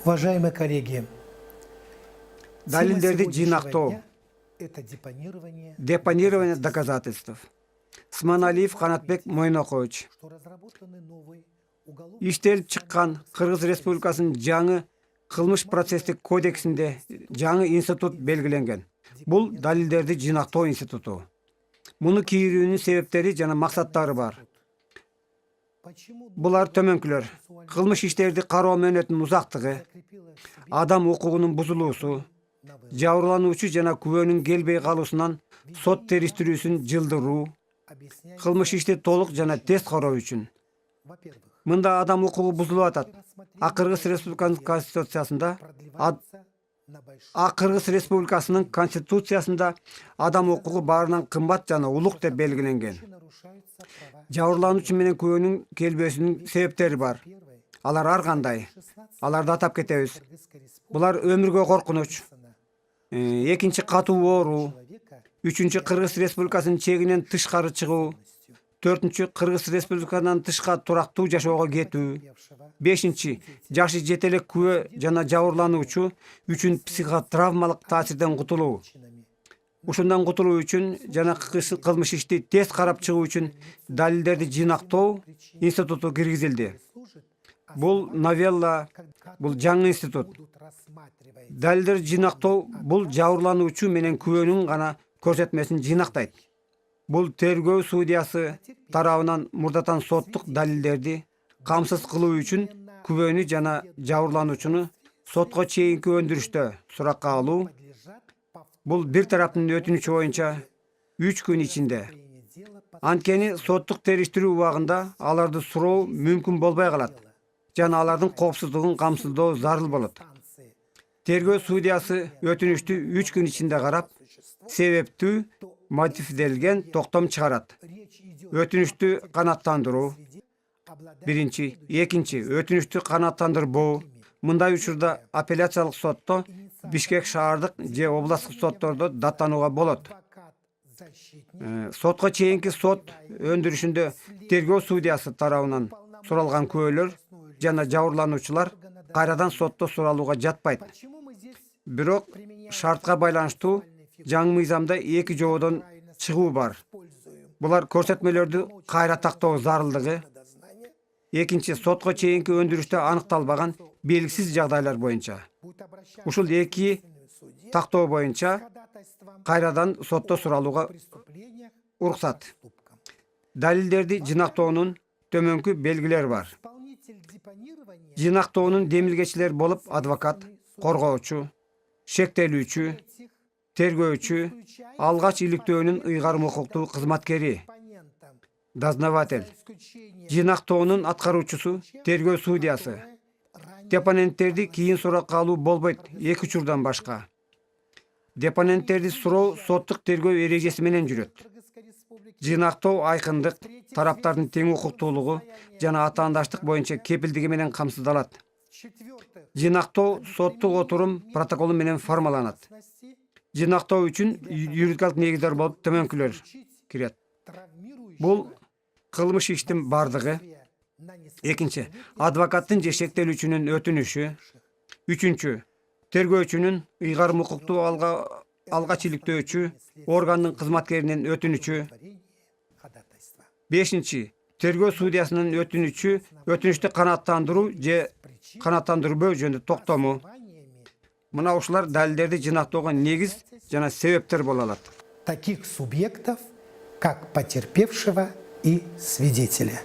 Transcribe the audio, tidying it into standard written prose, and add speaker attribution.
Speaker 1: Уважаемые коллеги, тема
Speaker 2: Далилдерди
Speaker 1: сегодняшнего
Speaker 2: жинактоо,
Speaker 1: дня– это депонирование
Speaker 2: депонирование доказательств. Сманалиев Канатбек Мойнокович.
Speaker 1: что разработаны новый уголовный
Speaker 2: Иштелип чыккан Кыргыз Республикасынын жаңы кылмыш процесстик кодексинде жаңы институт белгиленген. Бул далилдерди жинактоо институту. Муну кийирүүнүн себептери жана максаттары бар.
Speaker 1: Почему
Speaker 2: Булар төмөнкүлөр. Кылмыш иштерди кароо мөөнөтүнүн узактыгы,
Speaker 1: закрепилось в себе
Speaker 2: адам укугунун бузулуусу, жабырлануучу жана күбөнүн келбей калуусунан сот териштирүүсүн жылдыруу,
Speaker 1: объясняется,
Speaker 2: кылмыш ишти толук жана тез кароо үчүн.
Speaker 1: во-первых,
Speaker 2: Мында адам укугу бузулуп атат. Кыргыз Республикасынын конституциясында
Speaker 1: продлевается на большой
Speaker 2: Кыргыз Республикасынын конституциясында адам укугу баарынан кымбат жана улук деп белгиленген.
Speaker 1: нарушаются права.
Speaker 2: Жабырлануучу менен күбөнүн келбесинин себептери бар.
Speaker 1: Первое.
Speaker 2: Алар ар кандай?
Speaker 1: 16
Speaker 2: Аларды атап кетебиз.
Speaker 1: Кыргызской республики
Speaker 2: Булар өмүргө коркунуч,
Speaker 1: написано
Speaker 2: экинчи катуу оору,
Speaker 1: человека
Speaker 2: үчүнчү Кыргыз Республикасынын чегинен тышкары чыгуу,
Speaker 1: полностью
Speaker 2: төртүнчү Кыргыз Республикасынан тышка турактуу жашоого кетүү,
Speaker 1: терпевшего
Speaker 2: бешинчи жашы жете элек күбө жана жабырлануучу үчүн психотравмалык таасирден кутулуу.
Speaker 1: причинами
Speaker 2: Ушундан кутулуу үчүн жана кылмыш ишти тез карап чыгуу үчүн далилдерди жинактоо институту киргизилди.
Speaker 1: служит,
Speaker 2: Бул новелла, бул жаңы институт.
Speaker 1: будут рассматривать
Speaker 2: Далилдерди жинактоо бул жабырлануучу менен күбөнүн гана көрсөтмесин жинактайт. Бул тергөө судьясы тарабынан мурдатан соттук далилдерди камсыз кылуу үчүн күбөнү жана жабырлануучуну сотко чейинки өндүрүштө суракка алуу.
Speaker 1: подлежат
Speaker 2: Бул бир тараптын өтүнүчү боюнча 3 күн ичинде.
Speaker 1: повторению дела по
Speaker 2: Анткени соттук териштирүү убагында аларды суроо мүмкүн болбой калат жана алардын коопсуздугун камсыздоо зарыл болот.
Speaker 1: станции
Speaker 2: Тергөө судьясы өтүнүштү 3 күн ичинде карап, себептүү мотивделген токтом чыгарат.
Speaker 1: речь идет
Speaker 2: Өтүнүштү канааттандыруу.
Speaker 1: среди обладателей
Speaker 2: Биринчи, экинчи, өтүнүштү канааттандырбоо. Мындай учурда апелляциялык сотто, Бишкек шаардык же областтык соттордо даттанууга болот.
Speaker 1: адвокат защитник
Speaker 2: Сотко чейинки сот өндүрүшүндө тергөө судьясы тарабынан суралган күбөлөр жана жабырлануучулар кайрадан сотто суралууга жатпайт.
Speaker 1: почему мы здесь
Speaker 2: Бирок шартка байланыштуу жаңы мыйзамда 2 жободон чыгуу бар.
Speaker 1: используем
Speaker 2: Булар көрсөтмөлөрдү кайра тактоо зарылдыгы,
Speaker 1: дознание,
Speaker 2: экинчи сотко чейинки өндүрүштө аныкталбаган белгисиз жагдайлар боюнча.
Speaker 1: будет обращаться
Speaker 2: Ушул
Speaker 1: в
Speaker 2: эки
Speaker 1: следственный суде
Speaker 2: тактоо боюнча
Speaker 1: ходатайством
Speaker 2: кайрадан сотто
Speaker 1: о
Speaker 2: суралууга
Speaker 1: преступлениях,
Speaker 2: уруксат.
Speaker 1: проступкам.
Speaker 2: Далилдерди жинактоонун төмөнкү белгилери бар.
Speaker 1: Исполнитель депонирования
Speaker 2: Жинактоонун демилгечилери болуп адвокат, коргоочу, шектелүүчү,
Speaker 1: этих
Speaker 2: тергөөчү, алгач иликтөөнүн ыйгарым укуктуу кызматкери,
Speaker 1: компонентам
Speaker 2: дознаватель,
Speaker 1: исключение
Speaker 2: жинактоонун аткаруучусу, тергөө судьясы.
Speaker 1: ранее
Speaker 2: Депоненттерди кийин суракка алуу болбойт 2 учурдан башка. Депоненттерди суроо соттук тергөө эрежеси менен жүрөт.
Speaker 1: Кыргызской республики
Speaker 2: Жинактоо айкындык, тараптардын тең укуктуулугу жана атаандаштык боюнча кепилдиги менен камсыздалат.
Speaker 1: в-четвертых,
Speaker 2: Жинактоо соттук отурум протоколу менен формаланат.
Speaker 1: частности,
Speaker 2: Жинактоо үчүн юридикалык негиздер болуп төмөнкүлөр кирет.
Speaker 1: травмирующего
Speaker 2: Бул кылмыш иштин бардыгы.
Speaker 1: нанесения
Speaker 2: Экинчи, адвокаттын же шектелүүчүнүн өтүнүшү. Үчүнчү, тергөөчүнүн ыйгарым укуктуу алгач иликтөөчү органдын кызматкеринин өтүнүчү.
Speaker 1: удовлетворения ходатайства.
Speaker 2: Бешинчи, тергөө судьясынын өтүнүштү канааттандыруу же канааттандырбөө жөнүндө токтому.
Speaker 1: Основаниями
Speaker 2: Мына ушулар далилдерди жинактоого негиз жана себептер боло алат.
Speaker 1: таких субъектов, как потерпевшего и свидетеля.